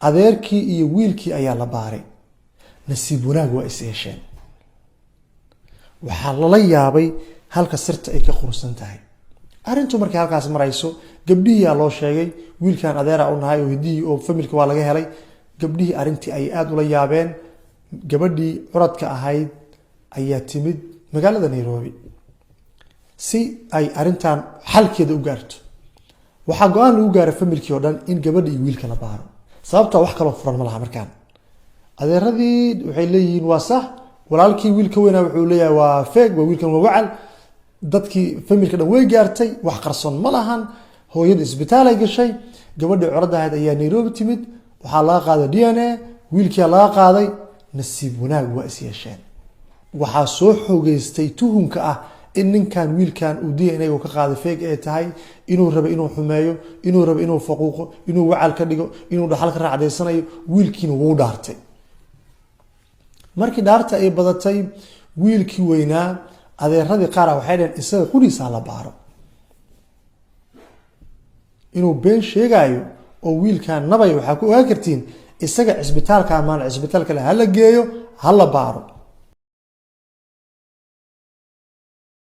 adeerkii iyo wiilkii ayaa la baaray nasiib wanaag waa is yeesheen waxaa lala yaabay halka sirta ay ka qursan tahay arrintu markay halkaas marayso gabdhihii loo sheegay wiilkan adeera u nahay oo hidii oo familka waa laga helay gabdhihii arrintii ay aad ula yaabeen gabadhii curadka ahayd ayaa timid magaalada Nairobi si ay arrintan xalkeeda u gaarto waxaa go'aan lagu gaaray familkii oo dhan in gabadha iyo wiilka la baaro sababta wax kale furan ma laha markaan adeeradii waxay leeyihiin waa sax walaalkii wiilka weynaa wuxuu leeyahay waa feeg waa wiilkan waa wacal dadkii familka dhan way gaartay wax qarsoon ma lahan hooyada isbitaal ay gashay gabadhii curadda ahayd ayaa Nairobi timid waxaa laga qaaday DNA wiilkii laga qaaday nasiib wanaag waa is yeesheen waxaa soo xogeystay tuhunka ah in ninkan wiilkan uu DNA ka qaaday feeg ay tahay inuu rabo inuu xumeeyo inuu rabo inuu faquuqo inuu wacal ka dhigo inuu dhaxal ka raacdeysanayo wiilkiina wuu dhaartay markii dhaarta ay badatay wiilkii weynaa adeeradii qaar waxay dheen isaga quriisa la baaro inuu been sheegayo oo wiilkan nabay waxa ku ogaan kartiin isaga cisbitaalka ama cisbitaalka la geeyo hala baaro